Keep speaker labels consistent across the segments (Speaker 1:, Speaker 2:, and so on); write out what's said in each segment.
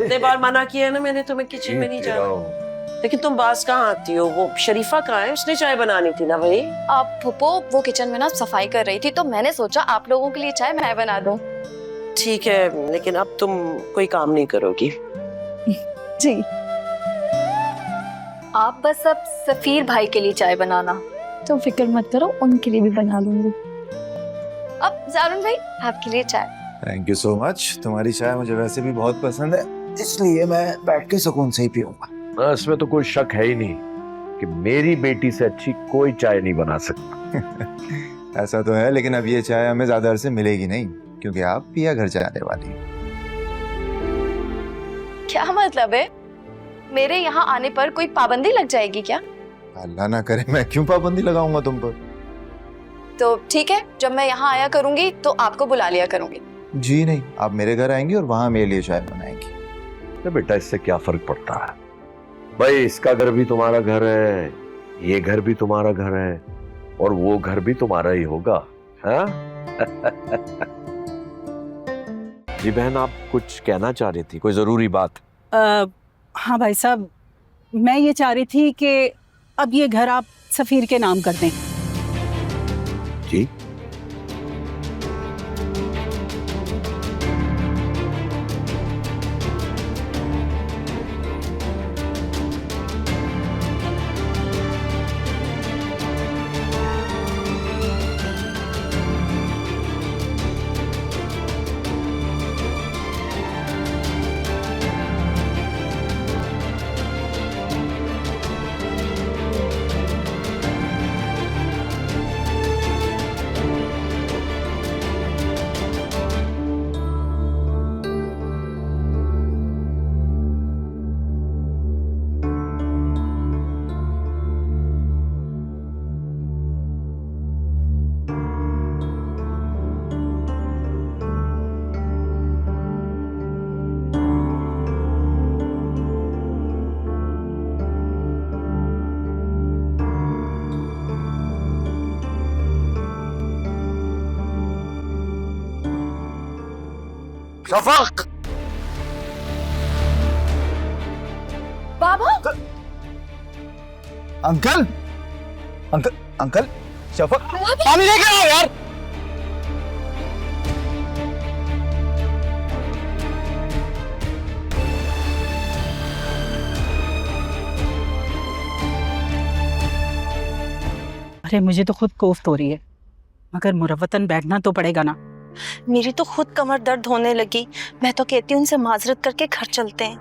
Speaker 1: कितने बार मना किया है ना मैंने तुम्हें किचन में नहीं जाना। लेकिन तुम बास कहाँ आती हो? वो शरीफा कहाँ है? उसने चाय बनानी थी ना भाई।
Speaker 2: आप फूफो वो किचन में ना सफाई कर रही थी तो मैंने सोचा आप लोगों के लिए चाय मैं बना दूं।
Speaker 1: ठीक है, लेकिन अब तुम कोई काम नहीं करोगी।
Speaker 2: जी आप बस अब सफीर भाई के लिए चाय बनाना।
Speaker 3: तो फिक्र मत करो, उनके लिए भी बना लूंगी।
Speaker 2: अब जारुन भाई आपके लिए चाय।
Speaker 4: Thank you so much. तुम्हारी चाय मुझे वैसे भी बहुत पसंद है, इसलिए मैं बैठ के सुकून से ही पीऊंगा।
Speaker 5: इसमें तो कोई शक है ही नहीं कि मेरी बेटी से अच्छी कोई चाय नहीं बना सकता।
Speaker 4: ऐसा तो है, लेकिन अब ये चाय हमें ज्यादा अरसे मिलेगी नहीं, क्योंकि आप पिया घर जाने वाली हैं।
Speaker 2: क्या मतलब है? मेरे यहाँ आने पर कोई पाबंदी लग जाएगी क्या?
Speaker 4: अल्लाह ना करे, मैं क्यों पाबंदी लगाऊंगा तुम पर।
Speaker 2: तो ठीक है, जब मैं यहाँ आया करूंगी तो आपको बुला लिया करूंगी।
Speaker 4: जी नहीं, आप मेरे घर आएंगी और वहां मेरे लिए चाय बनाएंगी।
Speaker 5: तो बेटा इससे क्या फर्क पड़ता है भाई, इसका घर भी तुम्हारा घर है, ये घर भी तुम्हारा घर है, और वो घर भी तुम्हारा ही होगा। हाँ? जी बहन, आप कुछ कहना चाह रही थी, कोई जरूरी बात?
Speaker 6: हाँ भाई साहब, मैं ये चाह रही थी कि अब ये घर आप सफीर के नाम कर दें।
Speaker 5: जी
Speaker 4: शफक!
Speaker 2: बाबा
Speaker 4: अंकल, अंकल, अंकल, शफक, पानी लेके आओ यार।
Speaker 6: अरे मुझे तो खुद कोफ्त हो रही है, मगर मुरव्वतन बैठना तो पड़ेगा ना।
Speaker 3: मेरी तो खुद कमर दर्द होने लगी। मैं तो कहती हूँ उनसे माजरत करके घर चलते हैं।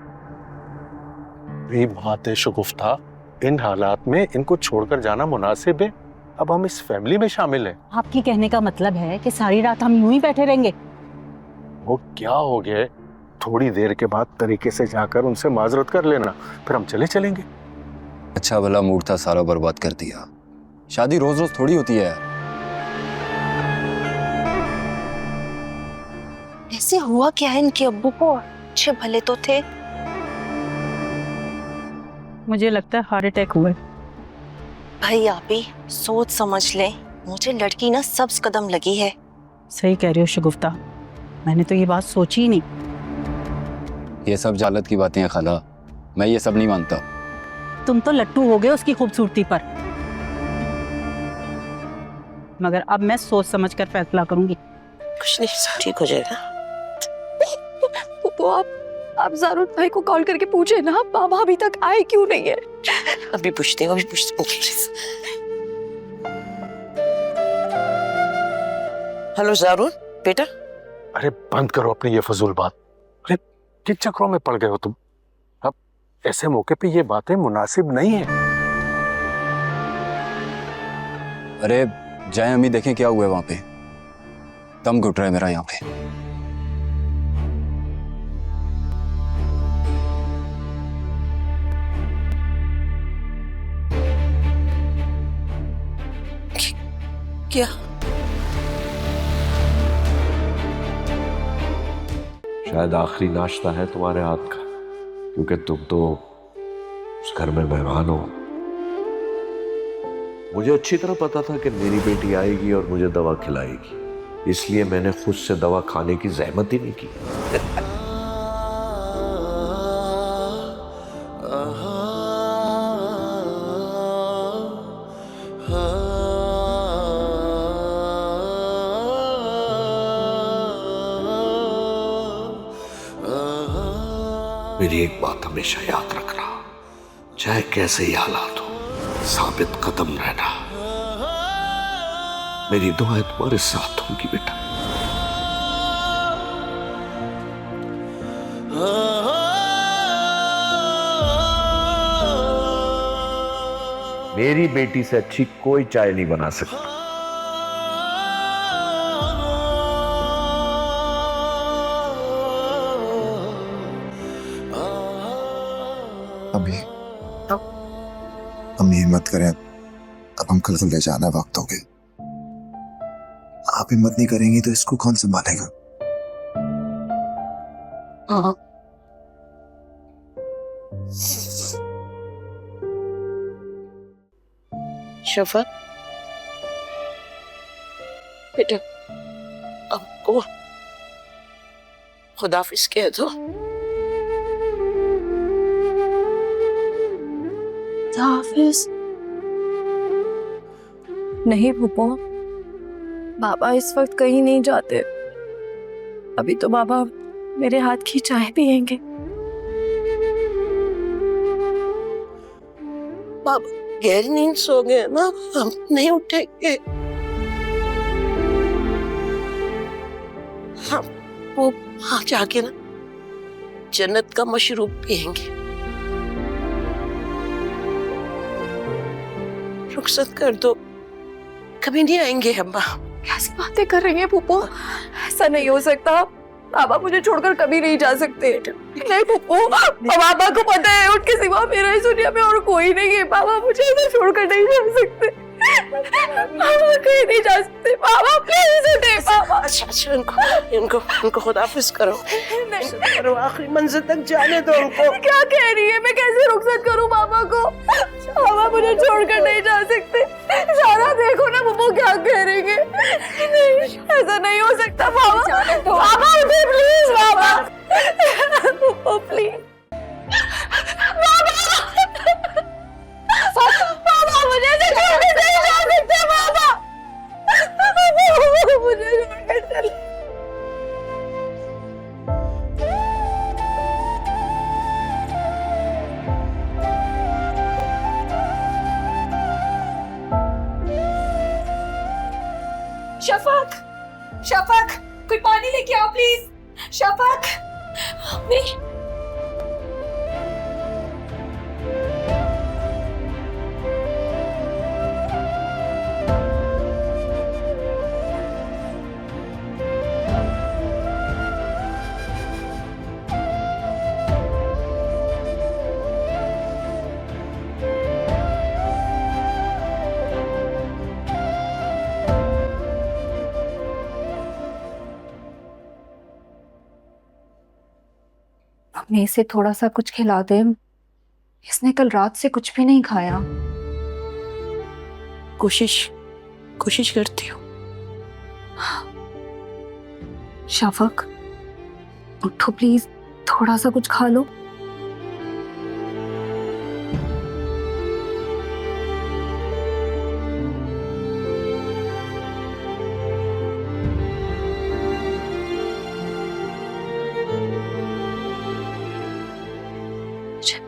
Speaker 7: ये बात है शगुफ्ता, इन हालात में इनको छोड़कर जाना मुनासिब है? अब हम इस फैमिली में शामिल हैं।
Speaker 6: आपकी कहने का मतलब है कि सारी रात हम यूं ही बैठे रहेंगे?
Speaker 7: वो क्या हो गया, थोड़ी देर के बाद तरीके से जाकर उनसे माजरत कर लेना, फिर हम चले चलेंगे।
Speaker 8: अच्छा भला मूड था, सारा बर्बाद कर दिया। शादी रोज रोज थोड़ी होती है यार।
Speaker 3: ऐसे हुआ क्या है इनके अब्बू को? अच्छे भले तो थे।
Speaker 6: मुझे लगता है हार्ट अटैक हुआ है।
Speaker 3: भाई आप ही सोच समझ लें, मुझे लड़की ना सब्ज कदम लगी है।
Speaker 6: सही कह रही हो शगुफ्ता, मैंने तो ये बात सोची ही नहीं।
Speaker 8: ये सब जालत की बातें हैं खाला, मैं ये सब नहीं मानता।
Speaker 6: तुम तो लट्टू हो गए उसकी खूबसूरती पर, मगर अब मैं सोच समझकर फैसला करूंगी।
Speaker 1: कुछ नहीं, सब ठीक हो जाएगा।
Speaker 2: फूफो आप जारुन भाई को कॉल करके पूछे ना बाबा अभी तक आए क्यों नहीं है।
Speaker 1: अभी पूछती हूँ, अभी पूछती हूँ। हेलो जारुन बेटा।
Speaker 7: अरे बंद करो अपनी ये फजूल बात। अरे किस चक्रों में पड़ गए हो तुम? अब ऐसे मौके पे ये बातें मुनासिब नहीं है।
Speaker 8: अरे जाए अम्मी, देखें क्या हुआ है वहां पे। दम घुट रहा है मेरा यहाँ पे।
Speaker 1: क्या?
Speaker 5: शायद आखिरी नाश्ता है तुम्हारे हाथ का, क्योंकि तुम तो उस घर में मेहमान हो। मुझे अच्छी तरह पता था कि मेरी बेटी आएगी और मुझे दवा खिलाएगी, इसलिए मैंने खुद से दवा खाने की जहमत ही नहीं की। मेरी एक बात हमेशा याद रखना, चाहे कैसे ही हालात हो, साबित कदम रहना। मेरी दुआएं तुम्हारे साथ होंगी बेटा। मेरी बेटी से अच्छी कोई चाय नहीं बना सकती।
Speaker 4: अम्मी हिम्मत करें, अब हम कल ले जाना वक्त हो गया। आप हिम्मत नहीं करेंगी तो इसको कौन संभालेगा?
Speaker 1: शफक बेटा, अब को खुदाफिज कह दो।
Speaker 2: हाफिज। नहीं फूफो, बाबा इस वक्त कहीं नहीं जाते। अभी तो बाबा मेरे हाथ की चाय पियेंगे।
Speaker 1: बाबा गहरी नींद सो गए ना, हम नहीं उठेंगे। हम वो वहां जाके ना जन्नत का मशरूब पियेंगे। रुखसत कर दो, कभी नहीं आएंगे अम्मा।
Speaker 2: कैसी बातें कर रही हैं फूफो? ऐसा नहीं हो सकता। बाबा मुझे छोड़कर कभी नहीं जा सकते। नहीं फूफो, बाबा को पता है उनके सिवा मेरा इस दुनिया में और कोई नहीं है। बाबा मुझे ऐसे छोड़कर नहीं जा सकते। बाबा कहीं नहीं जा सकते। बाबा प्लीज उठे बाबा।
Speaker 1: अच्छा, इनको खुदाफिज करो, करो, आखिरी मंजिल तक जाने दो उनको।
Speaker 2: क्या कह रही है? मैं कैसे रुखसत करूं बाबा को? बाबा मुझे छोड़कर नहीं जा सकते। सारा देखो ना बब्बू क्या कह रही है। नहीं, ऐसा नहीं हो सकता बाबा। बाबा उठे प्लीज बाबा। बब्बू प्लीज बाबा। बाबा मुझे छोड़कर नहीं जा सकते बाबा। मुझे छोड़कर चले। शफक, शफक, कोई पानी लेके आओ प्लीज। शफक, नहीं।
Speaker 9: अपने इसे थोड़ा सा कुछ खिला दे। इसने कल रात से कुछ भी नहीं खाया।
Speaker 1: कोशिश करती हूँ।
Speaker 9: शफक उठो प्लीज, थोड़ा सा कुछ खा लो।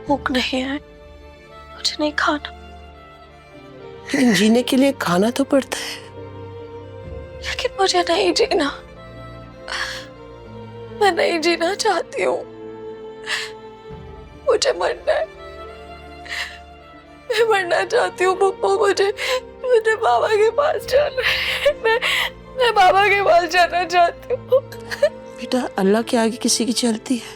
Speaker 1: भूख नहीं है, मुझे नहीं खाना। लेकिन जीने के लिए खाना तो पड़ता है।
Speaker 2: लेकिन मुझे नहीं जीना। मैं नहीं जीना चाहती हूँ। मुझे मरना है। मैं मरना चाहती हूँ पप्पू। मुझे बाबा के पास जाना है। मैं बाबा के पास जाना चाहती हूँ।
Speaker 1: बेटा, अल्लाह के आगे किसी की चलती है।